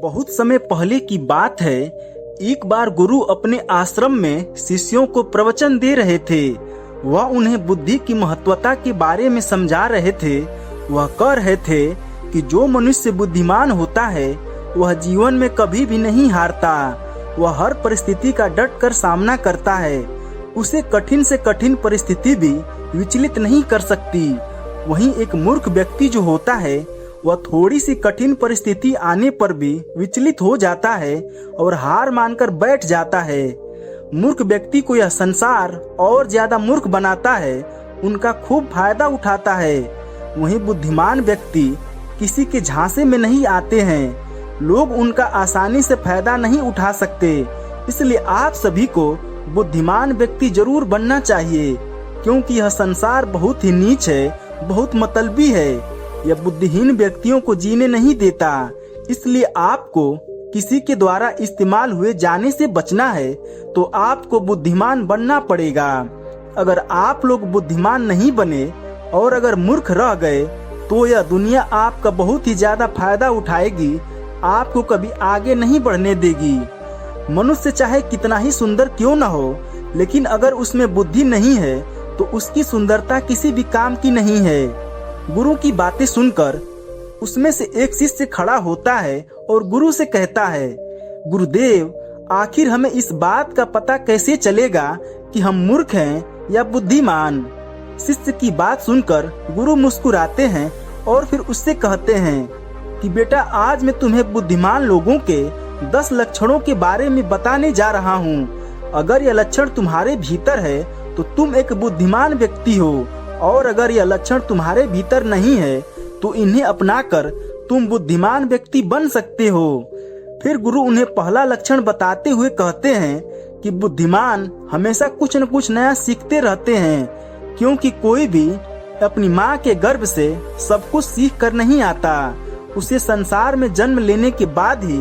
बहुत समय पहले की बात है। एक बार गुरु अपने आश्रम में शिष्यों को प्रवचन दे रहे थे। वह उन्हें बुद्धि की महत्वता के बारे में समझा रहे थे। वह कह रहे थे कि जो मनुष्य बुद्धिमान होता है वह जीवन में कभी भी नहीं हारता। वह हर परिस्थिति का डट कर सामना करता है। उसे कठिन से कठिन परिस्थिति भी विचलित नहीं कर सकती। वहीं एक मूर्ख व्यक्ति जो होता है वह थोड़ी सी कठिन परिस्थिति आने पर भी विचलित हो जाता है और हार मानकर बैठ जाता है। मूर्ख व्यक्ति को यह संसार और ज्यादा मूर्ख बनाता है, उनका खूब फायदा उठाता है। वहीं बुद्धिमान व्यक्ति किसी के झांसे में नहीं आते हैं। लोग उनका आसानी से फायदा नहीं उठा सकते। इसलिए आप सभी को बुद्धिमान व्यक्ति जरूर बनना चाहिए, क्योंकि यह संसार बहुत ही नीच है, बहुत मतलबी है। यह बुद्धिहीन व्यक्तियों को जीने नहीं देता। इसलिए आपको किसी के द्वारा इस्तेमाल हुए जाने से बचना है तो आपको बुद्धिमान बनना पड़ेगा। अगर आप लोग बुद्धिमान नहीं बने और अगर मूर्ख रह गए तो यह दुनिया आपका बहुत ही ज्यादा फायदा उठाएगी, आपको कभी आगे नहीं बढ़ने देगी। मनुष्य चाहे कितना ही सुंदर क्यों न हो, लेकिन अगर उसमें बुद्धि नहीं है तो उसकी सुंदरता किसी भी काम की नहीं है। गुरु की बातें सुनकर उसमें से एक शिष्य खड़ा होता है और गुरु से कहता है, गुरुदेव, आखिर हमें इस बात का पता कैसे चलेगा कि हम मूर्ख हैं या बुद्धिमान? शिष्य की बात सुनकर गुरु मुस्कुराते हैं और फिर उससे कहते हैं कि बेटा, आज मैं तुम्हें बुद्धिमान लोगों के 10 लक्षणों के बारे में बताने जा रहा हूँ। अगर यह लक्षण तुम्हारे भीतर है तो तुम एक बुद्धिमान व्यक्ति हो, और अगर यह लक्षण तुम्हारे भीतर नहीं है तो इन्हें अपनाकर तुम बुद्धिमान व्यक्ति बन सकते हो। फिर गुरु उन्हें पहला लक्षण बताते हुए कहते हैं कि बुद्धिमान हमेशा कुछ न कुछ नया सीखते रहते हैं, क्योंकि कोई भी अपनी माँ के गर्भ से सब कुछ सीख कर नहीं आता। उसे संसार में जन्म लेने के बाद ही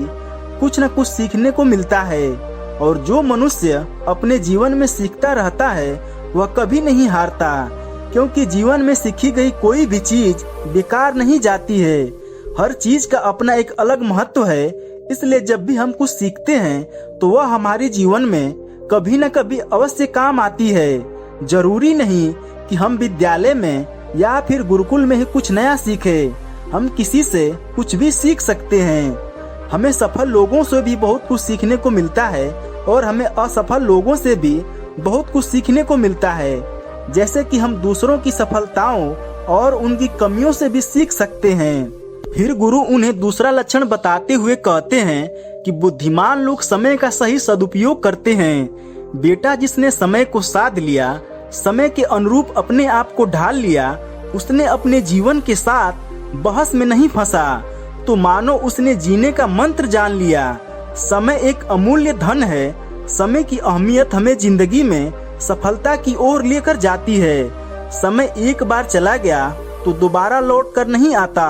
कुछ न कुछ सीखने को मिलता है। और जो मनुष्य अपने जीवन में सीखता रहता है वह कभी नहीं हारता, क्योंकि जीवन में सीखी गई कोई भी चीज बेकार नहीं जाती है। हर चीज का अपना एक अलग महत्व है। इसलिए जब भी हम कुछ सीखते हैं तो वह हमारे जीवन में कभी न कभी अवश्य काम आती है। जरूरी नहीं कि हम विद्यालय में या फिर गुरुकुल में ही कुछ नया सीखें। हम किसी से कुछ भी सीख सकते हैं। हमें सफल लोगों से भी बहुत कुछ सीखने को मिलता है और हमें असफल लोगों से भी बहुत कुछ सीखने को मिलता है। जैसे कि हम दूसरों की सफलताओं और उनकी कमियों से भी सीख सकते हैं। फिर गुरु उन्हें दूसरा लक्षण बताते हुए कहते हैं कि बुद्धिमान लोग समय का सही सदुपयोग करते हैं। बेटा, जिसने समय को साध लिया, समय के अनुरूप अपने आप को ढाल लिया, उसने अपने जीवन के साथ बहस में नहीं फंसा, तो मानो उसने जीने का मंत्र जान लिया। समय एक अमूल्य धन है। समय की अहमियत हमें जिंदगी में सफलता की ओर लेकर जाती है। समय एक बार चला गया तो दोबारा लौट कर नहीं आता।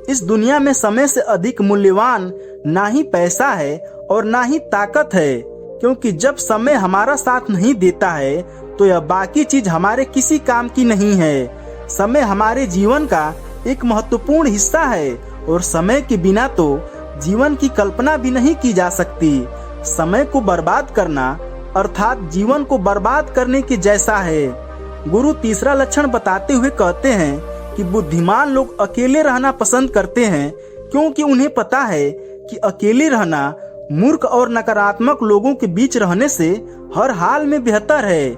इस दुनिया में समय से अधिक मूल्यवान ना ही पैसा है और ना ही ताकत है, क्योंकि जब समय हमारा साथ नहीं देता है तो यह बाकी चीज हमारे किसी काम की नहीं है। समय हमारे जीवन का एक महत्वपूर्ण हिस्सा है और समय के बिना तो जीवन की कल्पना भी नहीं की जा सकती। समय को बर्बाद करना अर्थात जीवन को बर्बाद करने के जैसा है। गुरु तीसरा लक्षण बताते हुए कहते हैं कि बुद्धिमान लोग अकेले रहना पसंद करते हैं, क्योंकि उन्हें पता है कि अकेले रहना मूर्ख और नकारात्मक लोगों के बीच रहने से हर हाल में बेहतर है।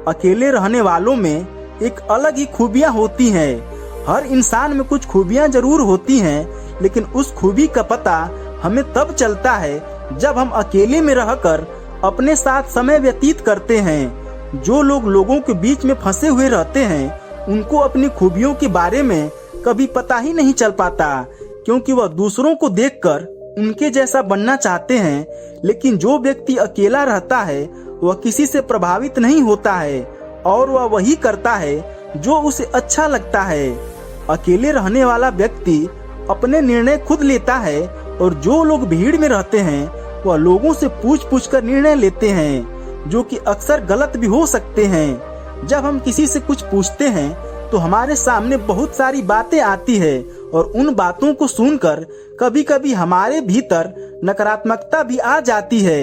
अकेले रहने वालों में एक अलग ही खूबियां होती हैं। हर इंसान में कुछ खूबियां जरूर होती हैं, लेकिन उस खूबी का पता हमें तब चलता है जब हम अकेले में रहकर अपने साथ समय व्यतीत करते हैं। जो लोग लोगों के बीच में फंसे हुए रहते हैं उनको अपनी खूबियों के बारे में कभी पता ही नहीं चल पाता, क्योंकि वह दूसरों को देखकर उनके जैसा बनना चाहते हैं। लेकिन जो व्यक्ति अकेला रहता है वह किसी से प्रभावित नहीं होता है और वह वही करता है जो उसे अच्छा लगता है। अकेले रहने वाला व्यक्ति अपने निर्णय खुद लेता है और जो लोग भीड़ में रहते हैं वह लोगों से पूछ कर निर्णय लेते हैं, जो कि अक्सर गलत भी हो सकते हैं। जब हम किसी से कुछ पूछते हैं तो हमारे सामने बहुत सारी बातें आती है और उन बातों को सुनकर कभी कभी हमारे भीतर नकारात्मकता भी आ जाती है,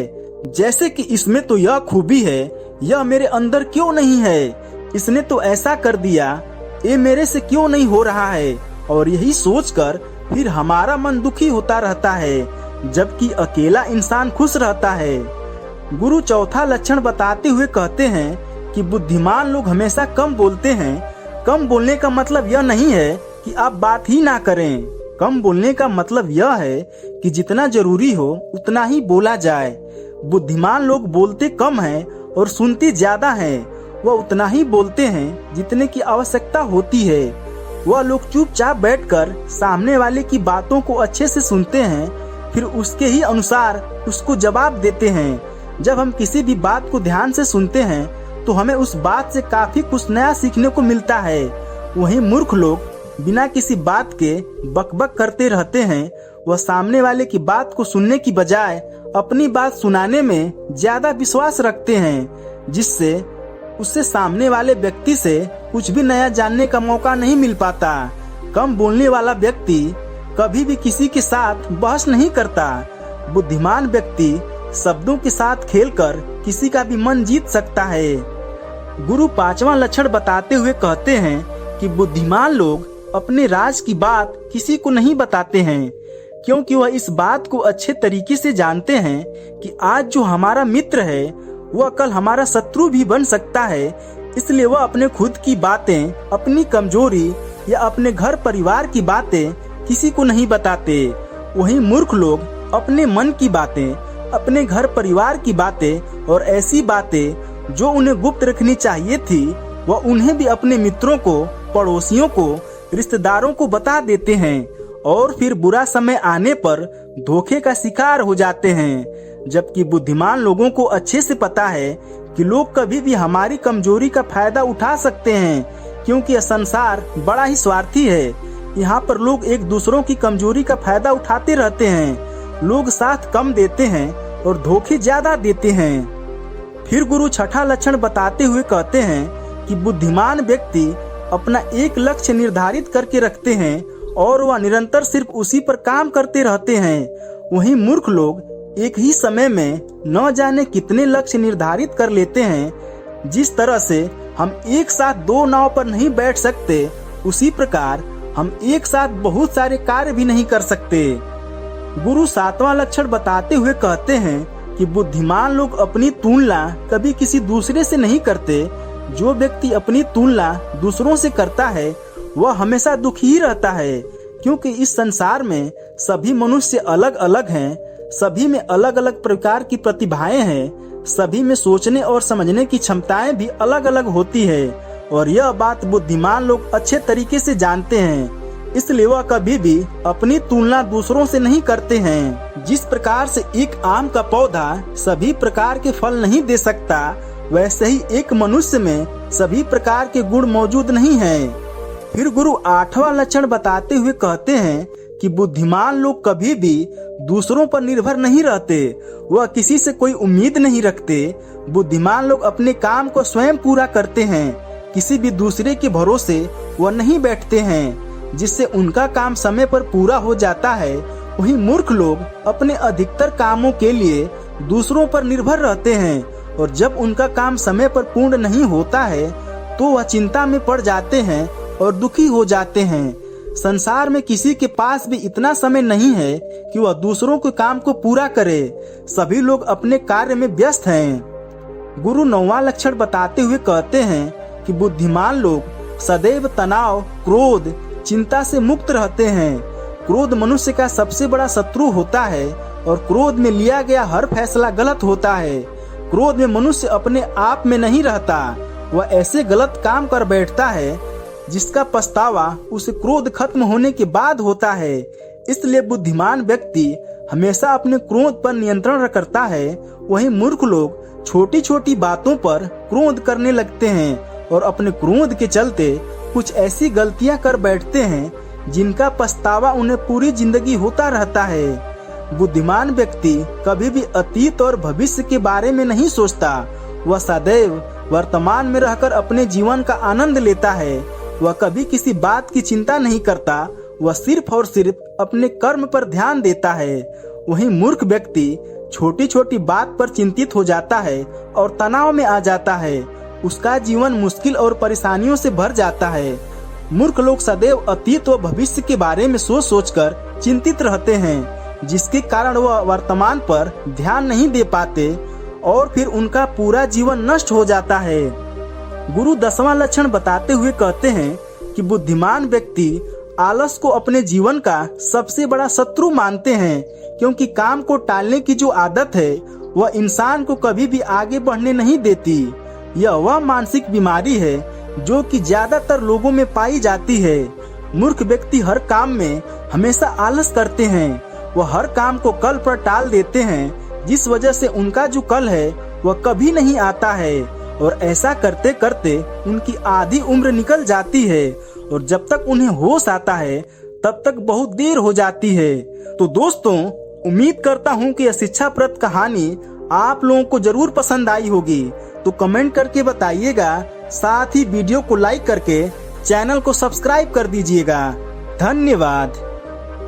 जैसे कि इसमें तो यह खूबी है, यह मेरे अंदर क्यों नहीं है, इसने तो ऐसा कर दिया, ये मेरे से क्यों नहीं हो रहा है। और यही सोचकर फिर हमारा मन दुखी होता रहता है, जबकि अकेला इंसान खुश रहता है। गुरु चौथा लक्षण बताते हुए कहते हैं कि बुद्धिमान लोग हमेशा कम बोलते हैं। कम बोलने का मतलब यह नहीं है कि आप बात ही ना करें। कम बोलने का मतलब यह है कि जितना जरूरी हो उतना ही बोला जाए। बुद्धिमान लोग बोलते कम हैं और सुनते ज्यादा हैं। वह उतना ही बोलते हैं जितने की आवश्यकता होती है। वह लोग चुपचाप बैठकर सामने वाले की बातों को अच्छे से सुनते हैं, फिर उसके ही अनुसार उसको जवाब देते हैं। जब हम किसी भी बात को ध्यान से सुनते हैं तो हमें उस बात से काफी कुछ नया सीखने को मिलता है। वहीं मूर्ख लोग बिना किसी बात के बकबक करते रहते हैं। वह सामने वाले की बात को सुनने की बजाय अपनी बात सुनाने में ज्यादा विश्वास रखते हैं, जिससे उससे सामने वाले व्यक्ति से कुछ भी नया जानने का मौका नहीं मिल पाता। कम बोलने वाला व्यक्ति कभी भी किसी के साथ बहस नहीं करता। बुद्धिमान व्यक्ति शब्दों के साथ खेलकर किसी का भी मन जीत सकता है। गुरु पांचवा लक्षण बताते हुए कहते हैं कि बुद्धिमान लोग अपने राज की बात किसी को नहीं बताते हैं, क्योंकि वह इस बात को अच्छे तरीके से जानते हैं कि आज जो हमारा मित्र है वह कल हमारा शत्रु भी बन सकता है। इसलिए वह अपने खुद की बातें, अपनी कमजोरी या अपने घर परिवार की बातें किसी को नहीं बताते। वहीं मूर्ख लोग अपने मन की बातें, अपने घर परिवार की बातें और ऐसी बातें जो उन्हें गुप्त रखनी चाहिए थी, वह उन्हें भी अपने मित्रों को, पड़ोसियों को, रिश्तेदारों को बता देते हैं और फिर बुरा समय आने पर धोखे का शिकार हो जाते हैं। जबकि बुद्धिमान लोगों को अच्छे से पता है कि लोग कभी भी हमारी कमजोरी का फायदा उठा सकते हैं, क्योंकि यह संसार बड़ा ही स्वार्थी है। यहाँ पर लोग एक दूसरों की कमजोरी का फायदा उठाते रहते हैं। लोग साथ कम देते हैं और धोखे ज्यादा देते हैं। फिर गुरु छठा लक्षण बताते हुए कहते हैं कि बुद्धिमान व्यक्ति अपना एक लक्ष्य निर्धारित करके रखते हैं और वह निरंतर सिर्फ उसी पर काम करते रहते हैं। वहीं मूर्ख लोग एक ही समय में न जाने कितने लक्ष्य निर्धारित कर लेते हैं। जिस तरह से हम एक साथ दो नाव पर नहीं बैठ सकते, उसी प्रकार हम एक साथ बहुत सारे कार्य भी नहीं कर सकते। गुरु सातवां लक्षण बताते हुए कहते हैं कि बुद्धिमान लोग अपनी तुलना कभी किसी दूसरे से नहीं करते। जो व्यक्ति अपनी तुलना दूसरों से करता है वह हमेशा दुखी ही रहता है, क्योंकि इस संसार में सभी मनुष्य अलग अलग हैं। सभी में अलग अलग प्रकार की प्रतिभाएं हैं। सभी में सोचने और समझने की क्षमताएं भी अलग अलग होती है और यह बात बुद्धिमान लोग अच्छे तरीके से जानते हैं। इसलिए वह कभी भी अपनी तुलना दूसरों से नहीं करते हैं। जिस प्रकार से एक आम का पौधा सभी प्रकार के फल नहीं दे सकता, वैसे ही एक मनुष्य में सभी प्रकार के गुण मौजूद नहीं हैं। फिर गुरु आठवां लक्षण बताते हुए कहते हैं कि बुद्धिमान लोग कभी भी दूसरों पर निर्भर नहीं रहते। वह किसी से कोई उम्मीद नहीं रखते। बुद्धिमान लोग अपने काम को स्वयं पूरा करते हैं। किसी भी दूसरे के भरोसे वह नहीं बैठते हैं, जिससे उनका काम समय पर पूरा हो जाता है। वहीं मूर्ख लोग अपने अधिकतर कामों के लिए दूसरों पर निर्भर रहते हैं और जब उनका काम समय पर पूर्ण नहीं होता है तो वह चिंता में पड़ जाते हैं और दुखी हो जाते हैं। संसार में किसी के पास भी इतना समय नहीं है कि वह दूसरों के काम को पूरा करे। सभी लोग अपने कार्य में व्यस्त हैं। गुरु नौवां लक्षण बताते हुए कहते हैं कि बुद्धिमान लोग सदैव तनाव, क्रोध, चिंता से मुक्त रहते हैं। क्रोध मनुष्य का सबसे बड़ा शत्रु होता है और क्रोध में लिया गया हर फैसला गलत होता है। क्रोध में मनुष्य अपने आप में नहीं रहता। वह ऐसे गलत काम कर बैठता है जिसका पछतावा उसे क्रोध खत्म होने के बाद होता है। इसलिए बुद्धिमान व्यक्ति हमेशा अपने क्रोध पर नियंत्रण करता है। वहीं मूर्ख लोग छोटी छोटी बातों पर क्रोध करने लगते हैं और अपने क्रोध के चलते कुछ ऐसी गलतियां कर बैठते हैं जिनका पछतावा उन्हें पूरी जिंदगी होता रहता है। बुद्धिमान व्यक्ति कभी भी अतीत और भविष्य के बारे में नहीं सोचता। वह सदैव वर्तमान में रहकर अपने जीवन का आनंद लेता है। वह कभी किसी बात की चिंता नहीं करता। वह सिर्फ और सिर्फ अपने कर्म पर ध्यान देता है। वहीं मूर्ख व्यक्ति छोटी छोटी बात पर चिंतित हो जाता है और तनाव में आ जाता है। उसका जीवन मुश्किल और परेशानियों से भर जाता है। मूर्ख लोग सदैव अतीत व भविष्य के बारे में सोच सोचकर चिंतित रहते हैं, जिसके कारण वह वर्तमान पर ध्यान नहीं दे पाते और फिर उनका पूरा जीवन नष्ट हो जाता है। गुरु 10वां लक्षण बताते हुए कहते हैं कि बुद्धिमान व्यक्ति आलस को अपने जीवन का सबसे बड़ा शत्रु मानते हैं, क्योंकि काम को टालने की जो आदत है वह इंसान को कभी भी आगे बढ़ने नहीं देती। यह वह मानसिक बीमारी है जो कि ज्यादातर लोगों में पाई जाती है। मूर्ख व्यक्ति हर काम में हमेशा आलस करते हैं। वह हर काम को कल पर टाल देते हैं, जिस वजह से उनका जो कल है वह कभी नहीं आता है और ऐसा करते करते उनकी आधी उम्र निकल जाती है और जब तक उन्हें होश आता है तब तक बहुत देर हो जाती है। तो दोस्तों, उम्मीद करता हूँ कि यह शिक्षाप्रद कहानी आप लोगों को जरूर पसंद आई होगी। तो कमेंट करके बताइएगा, साथ ही वीडियो को लाइक करके चैनल को सब्सक्राइब कर दीजिएगा। धन्यवाद।